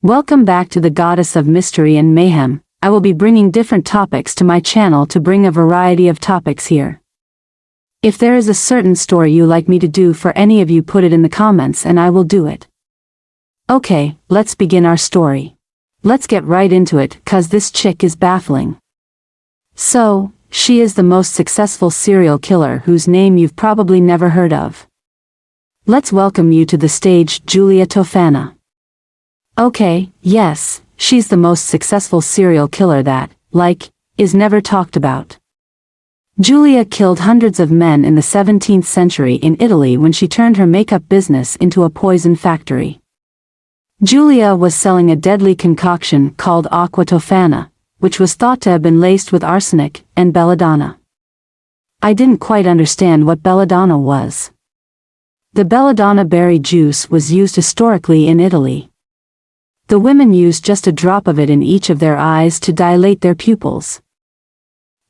Welcome back to the Goddess of Mystery and Mayhem. I will be bringing different topics to my channel to bring a variety of topics here. If there is a certain story you like me to do for any of you, put it in the comments and I will do it. Okay, let's begin our story. Let's get right into it, cause this chick is baffling. So, she is the most successful serial killer whose name you've probably never heard of. Let's welcome you to the stage, Guila Tofana. Okay, yes, she's the most successful serial killer that, is never talked about. Guila killed hundreds of men in the 17th century in Italy when she turned her makeup business into a poison factory. Guila was selling a deadly concoction called Aqua Tofana, which was thought to have been laced with arsenic and belladonna. I didn't quite understand what belladonna was. The belladonna berry juice was used historically in Italy. The women used just a drop of it in each of their eyes to dilate their pupils.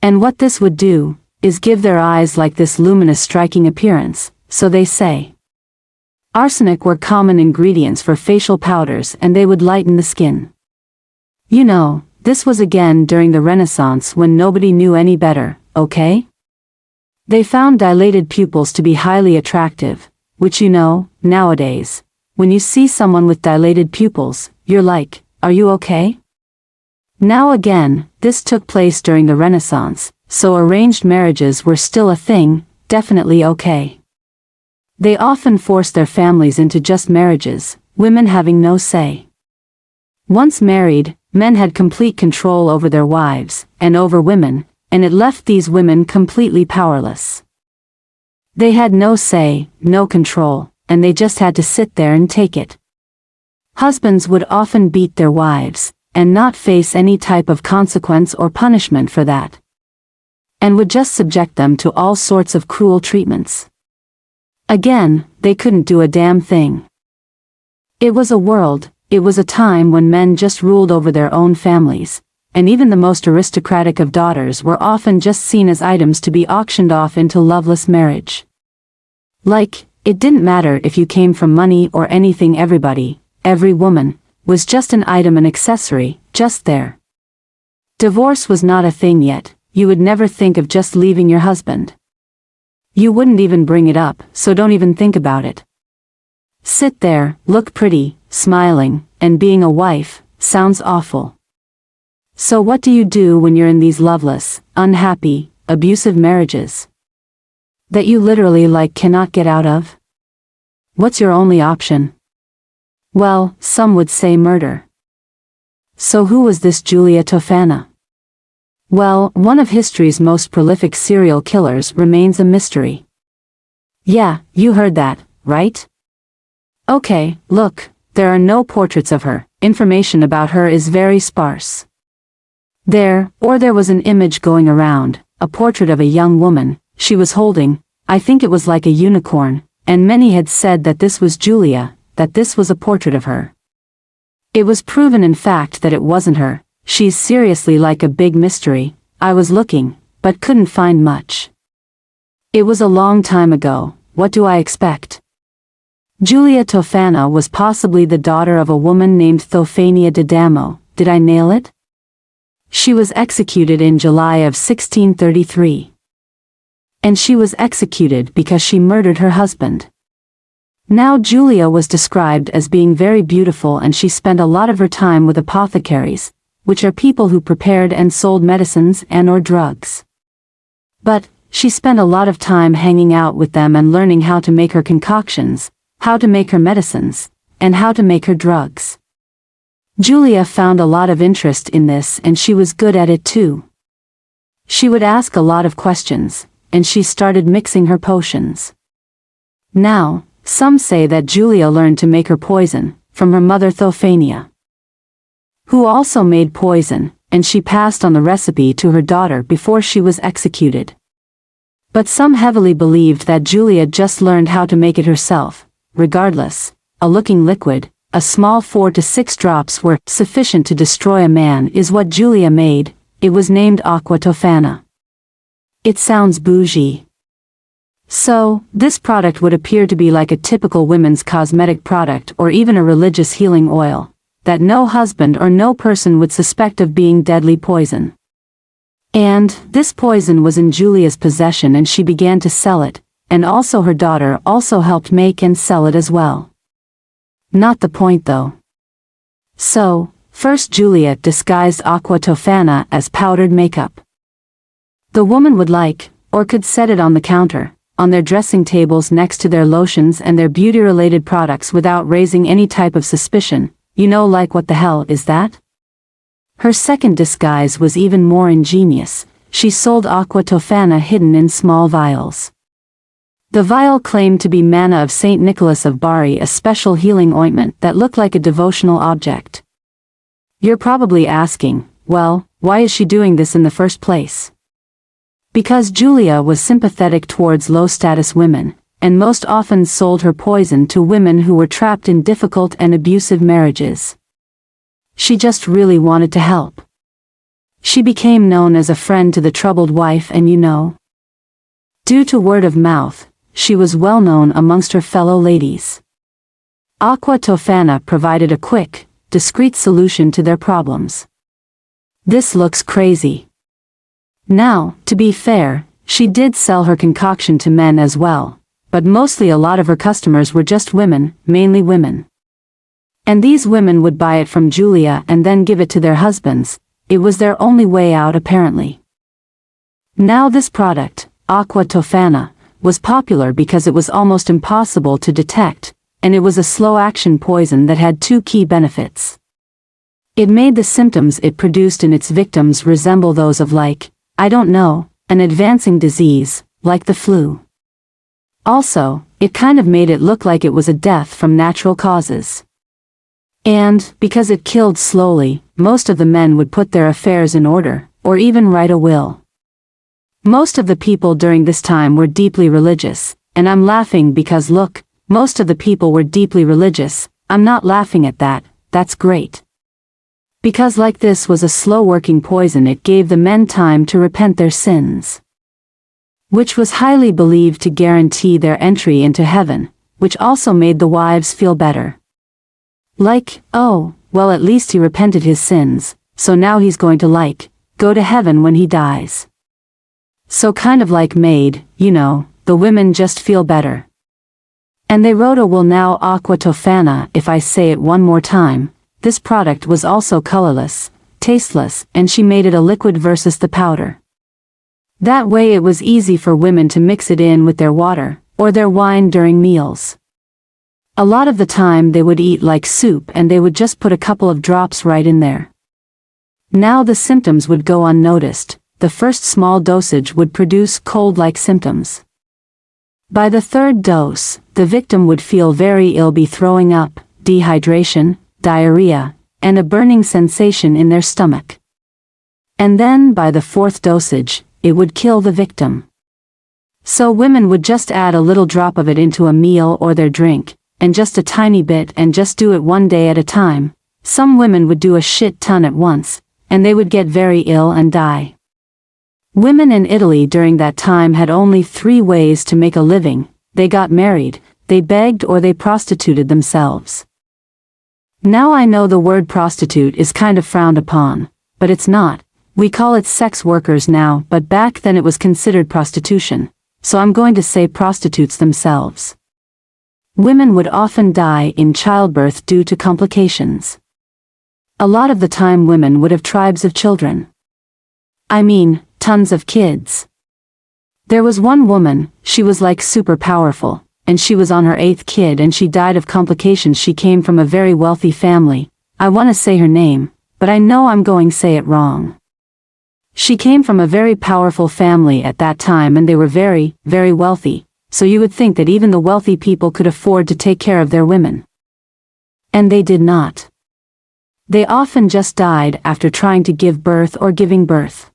And what this would do, is give their eyes like this luminous striking appearance, so they say. Arsenic were common ingredients for facial powders and they would lighten the skin. You know, this was again during the Renaissance when nobody knew any better, okay? They found dilated pupils to be highly attractive, which nowadays, when you see someone with dilated pupils, you're like, are you okay? Now again, this took place during the Renaissance, so arranged marriages were still a thing, definitely okay. They often forced their families into just marriages, women having no say. Once married, men had complete control over their wives, and over women, and it left these women completely powerless. They had no say, no control, and they just had to sit there and take it. Husbands would often beat their wives, and not face any type of consequence or punishment for that. And would just subject them to all sorts of cruel treatments. Again, they couldn't do a damn thing. It was a time when men just ruled over their own families, and even the most aristocratic of daughters were often just seen as items to be auctioned off into loveless marriage. It didn't matter if you came from money or anything, every woman, was just an item, an accessory, just there. Divorce was not a thing yet, you would never think of just leaving your husband. You wouldn't even bring it up, so don't even think about it. Sit there, look pretty, smiling, and being a wife, sounds awful. So what do you do when you're in these loveless, unhappy, abusive marriages? That you literally cannot get out of? What's your only option? Well, some would say murder. So who was this Guila Tofana? Well, one of history's most prolific serial killers remains a mystery. Yeah, you heard that, right? Okay, look, there are no portraits of her, information about her is very sparse. There was an image going around, a portrait of a young woman, she was holding, I think it was like a unicorn, and many had said that this was Guila, that this was a portrait of her. It was proven in fact that it wasn't her, she's seriously like a big mystery, I was looking, but couldn't find much. It was a long time ago, what do I expect? Guila Tofana was possibly the daughter of a woman named Tofania d'Adamo, did I nail it? She was executed in July of 1633. And she was executed because she murdered her husband. Now Guila was described as being very beautiful and she spent a lot of her time with apothecaries, which are people who prepared and sold medicines and/or drugs. But, she spent a lot of time hanging out with them and learning how to make her concoctions, how to make her medicines, and how to make her drugs. Guila found a lot of interest in this and she was good at it too. She would ask a lot of questions, and she started mixing her potions. Now, some say that Guila learned to make her poison, from her mother Tofania, who also made poison, and she passed on the recipe to her daughter before she was executed. But some heavily believed that Guila just learned how to make it herself. Regardless, a looking liquid, a small 4 to 6 drops were sufficient to destroy a man is what Guila made, it was named Aqua Tofana. It sounds bougie. So, this product would appear to be like a typical women's cosmetic product or even a religious healing oil, that no husband or no person would suspect of being deadly poison. And this poison was in Julia's possession and she began to sell it, and also her daughter also helped make and sell it as well. Not the point though. So, first Julia disguised Aqua Tofana as powdered makeup. The woman would like, or could set it on the counter, on their dressing tables next to their lotions and their beauty-related products without raising any type of suspicion, like what the hell is that? Her second disguise was even more ingenious. She sold Aqua Tofana hidden in small vials. The vial claimed to be manna of Saint Nicholas of Bari, a special healing ointment that looked like a devotional object. You're probably asking, well, why is she doing this in the first place? Because Julia was sympathetic towards low-status women, and most often sold her poison to women who were trapped in difficult and abusive marriages. She just really wanted to help. She became known as a friend to the troubled wife and due to word of mouth, she was well known amongst her fellow ladies. Aqua Tofana provided a quick, discreet solution to their problems. This looks crazy. Now, to be fair, she did sell her concoction to men as well, but mostly a lot of her customers were just women, mainly women. And these women would buy it from Julia and then give it to their husbands. It was their only way out apparently. Now this product, Aqua Tofana, was popular because it was almost impossible to detect, and it was a slow-action poison that had two key benefits. It made the symptoms it produced in its victims resemble those of an advancing disease, like the flu. Also, it kind of made it look like it was a death from natural causes. And, because it killed slowly, most of the men would put their affairs in order, or even write a will. Most of the people during this time were deeply religious, and I'm laughing because look, most of the people were deeply religious. I'm not laughing at that, that's great. Because like this was a slow-working poison, it gave the men time to repent their sins, which was highly believed to guarantee their entry into heaven, which also made the wives feel better. Oh, well at least he repented his sins, so now he's going to go to heaven when he dies. So kind of made, the women just feel better. And they wrote will now Aqua Tofana. If I say it one more time, this product was also colorless, tasteless, and she made it a liquid versus the powder. That way it was easy for women to mix it in with their water, or their wine during meals. A lot of the time they would eat like soup and they would just put a couple of drops right in there. Now the symptoms would go unnoticed. The first small dosage would produce cold-like symptoms. By the third dose, the victim would feel very ill, be throwing up, dehydration, diarrhea, and a burning sensation in their stomach. And then by the fourth dosage, it would kill the victim. So women would just add a little drop of it into a meal or their drink, and just a tiny bit, and just do it one day at a time. Some women would do a shit ton at once, and they would get very ill and die. Women in Italy during that time had only 3 ways to make a living: they got married, they begged, or they prostituted themselves. Now I know the word prostitute is kind of frowned upon, but it's not. We call it sex workers now, but back then it was considered prostitution, so I'm going to say prostitutes themselves. Women would often die in childbirth due to complications. A lot of the time women would have tribes of children. I mean, tons of kids. There was one woman, she was super powerful, and she was on her 8th kid and she died of complications. She came from a very wealthy family. I want to say her name, but I know I'm going to say it wrong. She came from a very powerful family at that time and they were very, very wealthy, so you would think that even the wealthy people could afford to take care of their women. And they did not. They often just died after trying to give birth or giving birth.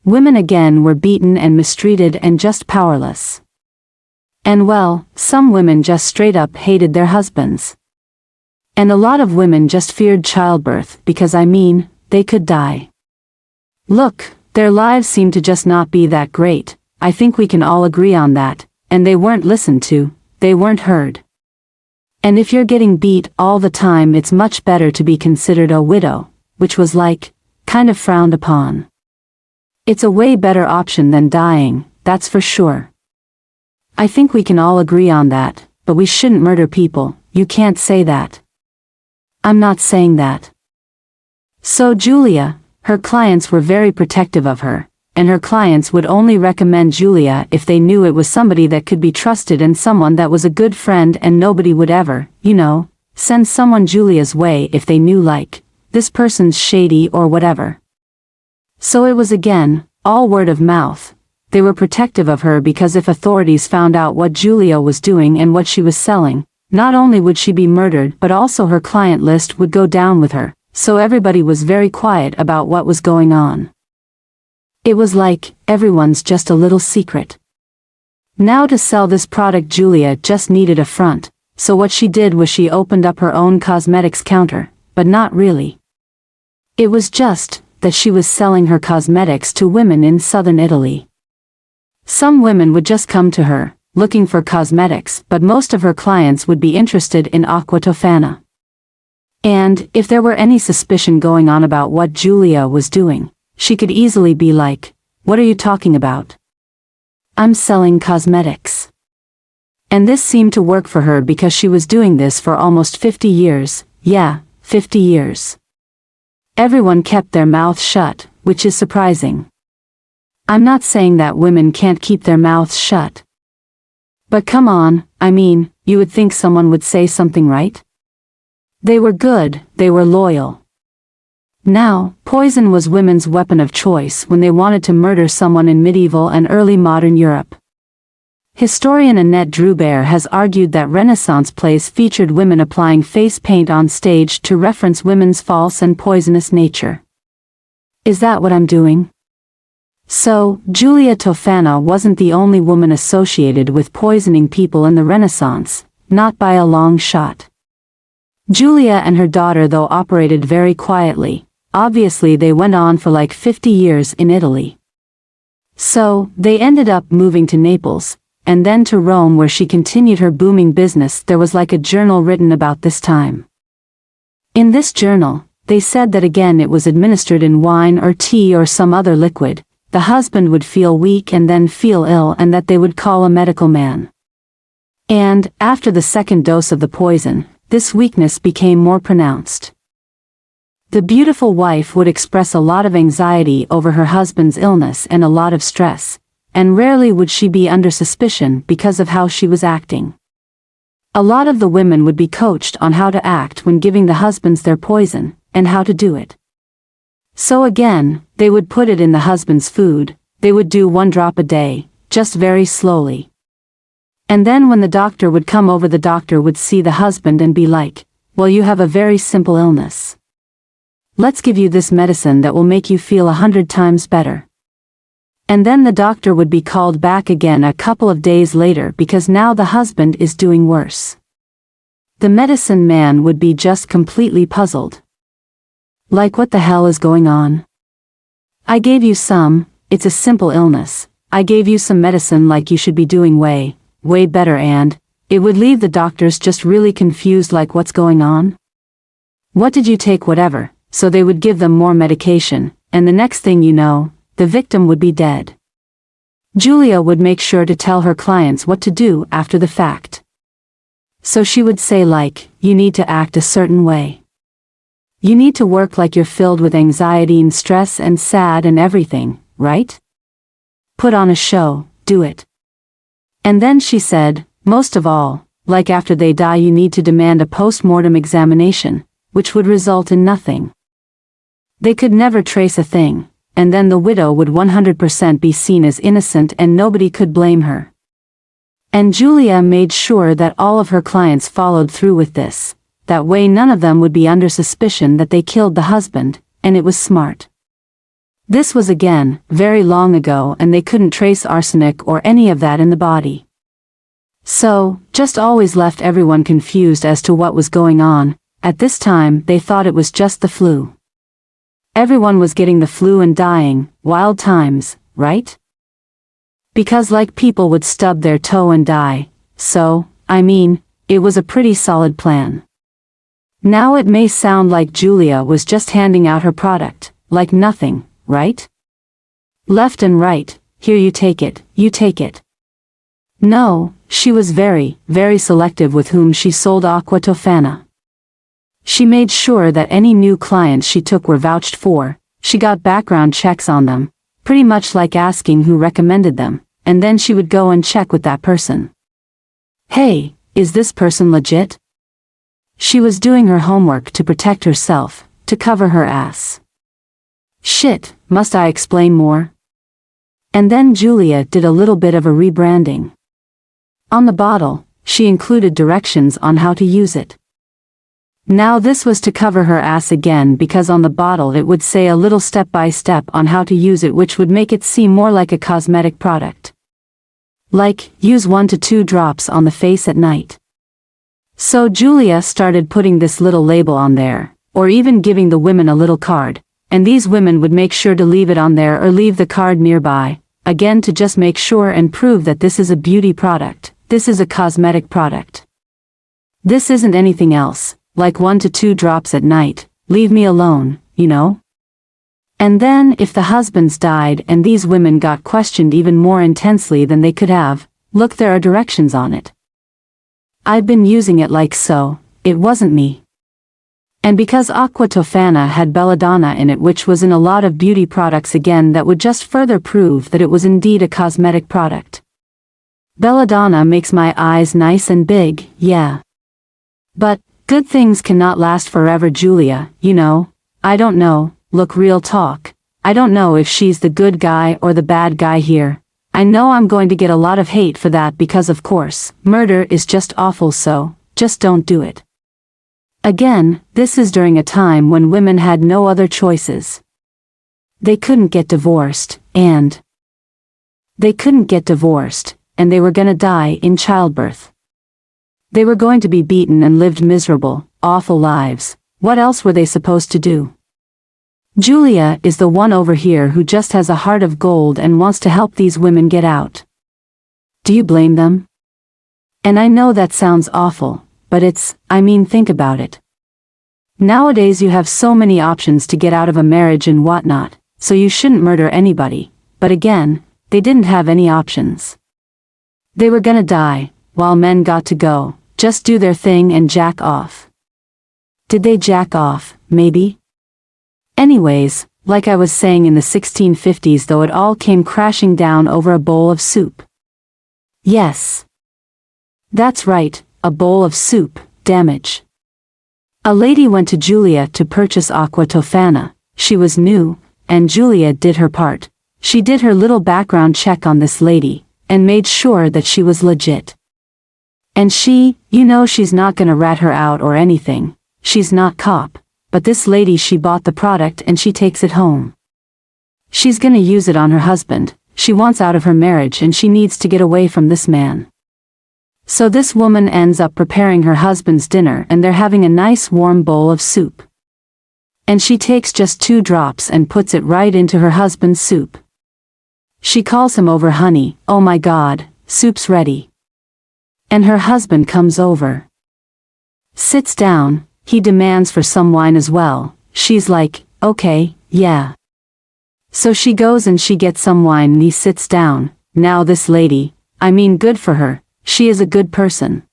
Women again were beaten and mistreated and just powerless. And well, some women just straight up hated their husbands. And a lot of women just feared childbirth because they could die. Look, their lives seemed to just not be that great. I think we can all agree on that, and they weren't listened to, they weren't heard. And if you're getting beat all the time, it's much better to be considered a widow, which was like, kind of frowned upon. It's a way better option than dying, that's for sure. I think we can all agree on that, but we shouldn't murder people, you can't say that. I'm not saying that. So Julia, her clients were very protective of her, and her clients would only recommend Julia if they knew it was somebody that could be trusted and someone that was a good friend, and nobody would ever, send someone Julia's way if they knew like, this person's shady or whatever. So it was again, all word of mouth. They were protective of her because if authorities found out what Julia was doing and what she was selling, not only would she be murdered but also her client list would go down with her, so everybody was very quiet about what was going on. It was like, everyone's just a little secret. Now to sell this product Julia just needed a front, so what she did was she opened up her own cosmetics counter, but not really. It was just that she was selling her cosmetics to women in southern Italy. Some women would just come to her, looking for cosmetics, but most of her clients would be interested in Guila Tofana. And, if there were any suspicion going on about what Julia was doing, she could easily be like, "What are you talking about? I'm selling cosmetics." And this seemed to work for her because she was doing this for almost 50 years, 50 years. Everyone kept their mouth shut, which is surprising. I'm not saying that women can't keep their mouths shut. But come on, you would think someone would say something, right? They were good, they were loyal. Now, poison was women's weapon of choice when they wanted to murder someone in medieval and early modern Europe. Historian Annette Droubert has argued that Renaissance plays featured women applying face paint on stage to reference women's false and poisonous nature. Is that what I'm doing? So, Guila Tofana wasn't the only woman associated with poisoning people in the Renaissance, not by a long shot. Julia and her daughter though operated very quietly. Obviously they went on for like 50 years in Italy. So, they ended up moving to Naples, and then to Rome where she continued her booming business. There was like a journal written about this time. In this journal, they said that again it was administered in wine or tea or some other liquid, the husband would feel weak and then feel ill and that they would call a medical man. And, after the second dose of the poison, this weakness became more pronounced. The beautiful wife would express a lot of anxiety over her husband's illness and a lot of stress, and rarely would she be under suspicion because of how she was acting. A lot of the women would be coached on how to act when giving the husbands their poison, and how to do it. So again, they would put it in the husband's food, they would do 1 drop a day, just very slowly. And then when the doctor would come over, the doctor would see the husband and be like, "Well, you have a very simple illness. Let's give you this medicine that will make you feel 100 times better." And then the doctor would be called back again a couple of days later because now the husband is doing worse. The medicine man would be just completely puzzled. Like, what the hell is going on? I gave you some, it's a simple illness, I gave you some medicine like you should be doing way better, and it would leave the doctors just really confused like, what's going on? What did you take? Whatever. So they would give them more medication, and the next thing you know, the victim would be dead. Julia would make sure to tell her clients what to do after the fact. So she would say like, you need to act a certain way. You need to work like you're filled with anxiety and stress and sad and everything, right? Put on a show, do it. And then she said, most of all, like after they die you need to demand a post-mortem examination, which would result in nothing. They could never trace a thing, and then the widow would 100% be seen as innocent and nobody could blame her. And Julia made sure that all of her clients followed through with this, that way none of them would be under suspicion that they killed the husband, and it was smart. This was again, very long ago, and they couldn't trace arsenic or any of that in the body. So, just always left everyone confused as to what was going on. At this time they thought it was just the flu. Everyone was getting the flu and dying, wild times, right? Because like people would stub their toe and die, so, it was a pretty solid plan. Now it may sound like Julia was just handing out her product, like nothing, right? Left and right, here you take it, you take it. No, she was very, very selective with whom she sold Aqua Tofana. She made sure that any new clients she took were vouched for, she got background checks on them, pretty much like asking who recommended them, and then she would go and check with that person. Hey, is this person legit? She was doing her homework to protect herself, to cover her ass. Shit, must I explain more? And then Julia did a little bit of a rebranding. On the bottle, she included directions on how to use it. Now this was to cover her ass again because on the bottle it would say a little step-by-step on how to use it, which would make it seem more like a cosmetic product. Like, use 1 to 2 drops on the face at night. So Julia started putting this little label on there, or even giving the women a little card, and these women would make sure to leave it on there or leave the card nearby, again to just make sure and prove that this is a beauty product, this is a cosmetic product. This isn't anything else. Like 1 to 2 drops at night, leave me alone, you know? And then if the husbands died and these women got questioned even more intensely than they could have, look, there are directions on it. I've been using it like so, it wasn't me. And because Aqua Tofana had belladonna in it, which was in a lot of beauty products again, that would just further prove that it was indeed a cosmetic product. Belladonna makes my eyes nice and big, yeah. But good things cannot last forever, Julia, you know. I don't know, look, real talk, I don't know if she's the good guy or the bad guy here. I know I'm going to get a lot of hate for that because of course, murder is just awful, so, just don't do it. Again, this is during a time when women had no other choices. They couldn't get divorced, and they were gonna die in childbirth. They were going to be beaten and lived miserable, awful lives. What else were they supposed to do? Julia is the one over here who just has a heart of gold and wants to help these women get out. Do you blame them? And I know that sounds awful, but think about it. Nowadays you have so many options to get out of a marriage and whatnot, so you shouldn't murder anybody, but again, they didn't have any options. They were gonna die, while men got to go, just do their thing and jack off. Did they jack off, maybe? Anyways, like I was saying, in the 1650s though, it all came crashing down over a bowl of soup. Yes. That's right, a bowl of soup, damage. A lady went to Julia to purchase Aqua Tofana, she was new, and Julia did her part. She did her little background check on this lady, and made sure that she was legit. And she, you know, she's not gonna rat her out or anything, she's not cop, but this lady, she bought the product and she takes it home. She's gonna use it on her husband, she wants out of her marriage and she needs to get away from this man. So this woman ends up preparing her husband's dinner and they're having a nice warm bowl of soup. And she takes just 2 drops and puts it right into her husband's soup. She calls him over, honey, oh my God, soup's ready. And her husband comes over. Sits down, he demands for some wine as well, she's like, okay, yeah. So she goes and she gets some wine and he sits down. Now this lady, good for her, she is a good person.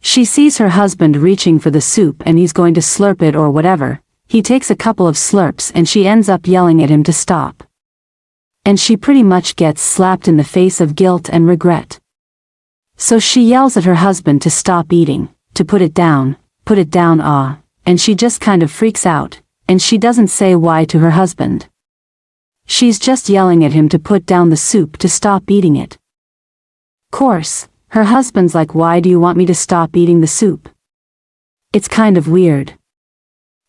She sees her husband reaching for the soup and he's going to slurp it or whatever, he takes a couple of slurps and she ends up yelling at him to stop. And she pretty much gets slapped in the face of guilt and regret. So she yells at her husband to stop eating, to put it down, and she just kind of freaks out, and she doesn't say why to her husband. She's just yelling at him to put down the soup, to stop eating it. Course, her husband's like, why do you want me to stop eating the soup? It's kind of weird.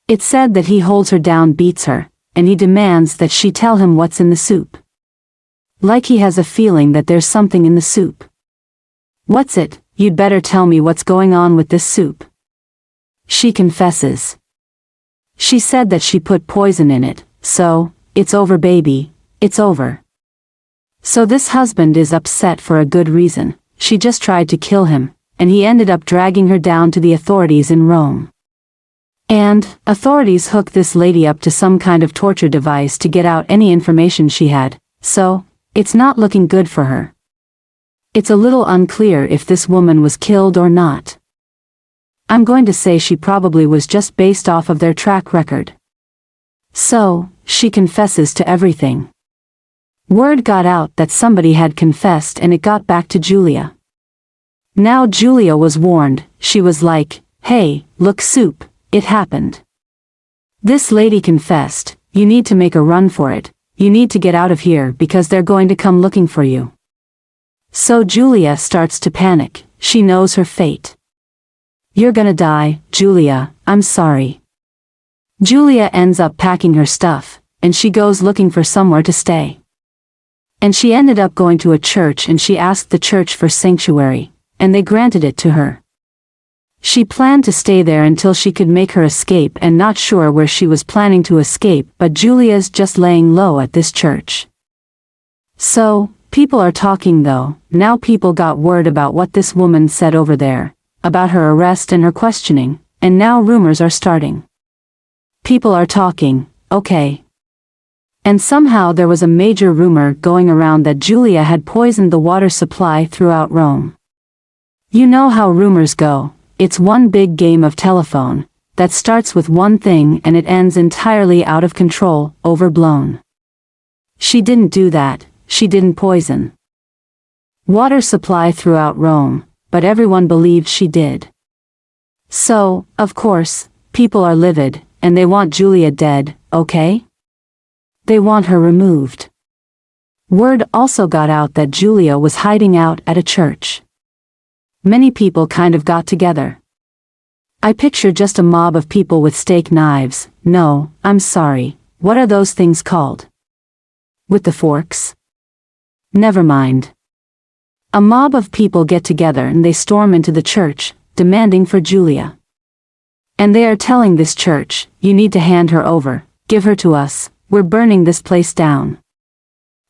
It's said that he holds her down, beats her, and he demands that she tell him what's in the soup. Like he has a feeling that there's something in the soup. What's it? You'd better tell me what's going on with this soup. She confesses. She said that she put poison in it, so, it's over baby, it's over. So this husband is upset for a good reason, she just tried to kill him, and he ended up dragging her down to the authorities in Rome. And authorities hooked this lady up to some kind of torture device to get out any information she had, so it's not looking good for her. It's a little unclear if this woman was killed or not. I'm going to say she probably was just based off of their track record. So, she confesses to everything. Word got out that somebody had confessed and it got back to Julia. Now Julia was warned. She was like, hey, look Soup, it happened. This lady confessed, you need to make a run for it, you need to get out of here because they're going to come looking for you. So Julia starts to panic, she knows her fate. You're gonna die, Julia, I'm sorry. Julia ends up packing her stuff, and she goes looking for somewhere to stay. And she ended up going to a church and she asked the church for sanctuary, and they granted it to her. She planned to stay there until she could make her escape and not sure where she was planning to escape, but Julia's just laying low at this church. So, people are talking though, now people got word about what this woman said over there, about her arrest and her questioning, and now rumors are starting. People are talking, okay. And somehow there was a major rumor going around that Julia had poisoned the water supply throughout Rome. You know how rumors go, it's one big game of telephone, that starts with one thing and it ends entirely out of control, overblown. She didn't do that, she didn't poison water supply throughout Rome, but everyone believed she did. So, of course, people are livid, and they want Julia dead, okay? They want her removed. Word also got out that Julia was hiding out at a church. Many people kind of got together. I picture just a mob of people with steak knives. No, I'm sorry, what are those things called? With the forks? Never mind. A mob of people get together and they storm into the church, demanding for Julia. And they are telling this church, you need to hand her over, give her to us, we're burning this place down.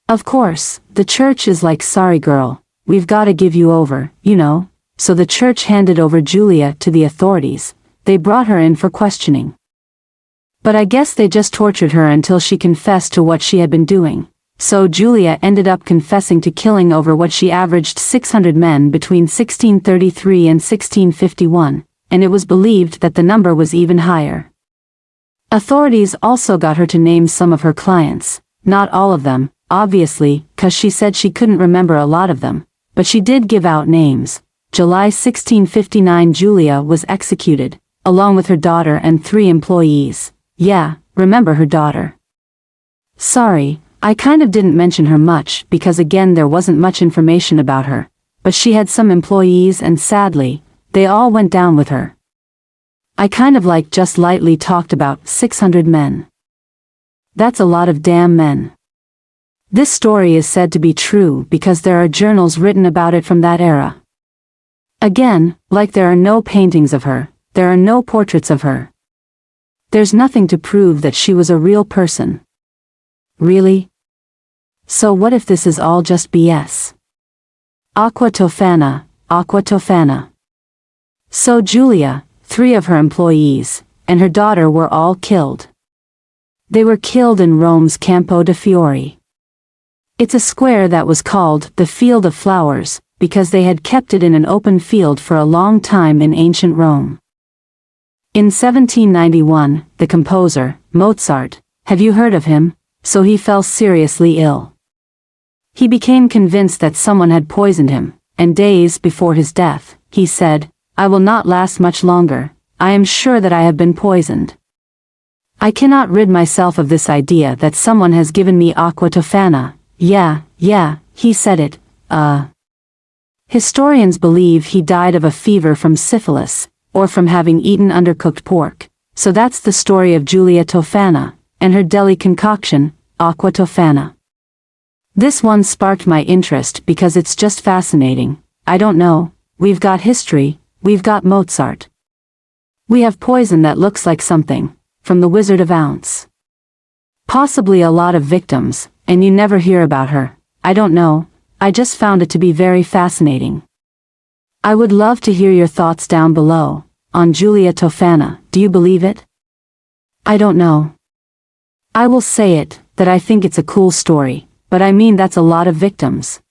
Of course, the church is like, sorry girl, we've gotta give you over, you know, so the church handed over Julia to the authorities, they brought her in for questioning. But I guess they just tortured her until she confessed to what she had been doing, so Julia ended up confessing to killing over what she averaged 600 men between 1633 and 1651. And it was believed that the number was even higher. Authorities also got her to name some of her clients, not all of them, obviously, 'cause she said she couldn't remember a lot of them, but she did give out names. July 1659 Julia was executed, along with her daughter and 3 employees. Yeah, remember her daughter. Sorry, I kind of didn't mention her much because again there wasn't much information about her, but she had some employees and sadly, they all went down with her. I kind of like just lightly talked about 600 men. That's a lot of damn men. This story is said to be true because there are journals written about it from that era. Again, like there are no paintings of her, there are no portraits of her. There's nothing to prove that she was a real person. Really? So what if this is all just BS? Aqua Tofana, Aqua Tofana. So Julia, 3 of her employees, and her daughter were all killed. They were killed in Rome's Campo de' Fiori. It's a square that was called the Field of Flowers, because they had kept it in an open field for a long time in ancient Rome. In 1791, the composer, Mozart, have you heard of him? So he fell seriously ill. He became convinced that someone had poisoned him, and days before his death, he said, I will not last much longer, I am sure that I have been poisoned. I cannot rid myself of this idea that someone has given me aqua tofana. Yeah, he said it, Historians believe he died of a fever from syphilis, or from having eaten undercooked pork, so that's the story of Guila Tofana, and her deli concoction, aqua tofana. This one sparked my interest because it's just fascinating. I don't know, we've got history, we've got Mozart. We have poison that looks like something, from the Wizard of Oz. Possibly a lot of victims, and you never hear about her. I don't know, I just found it to be very fascinating. I would love to hear your thoughts down below. On Guila Tofana, do you believe it? I don't know. I will say it, that I think it's a cool story, but I mean that's a lot of victims.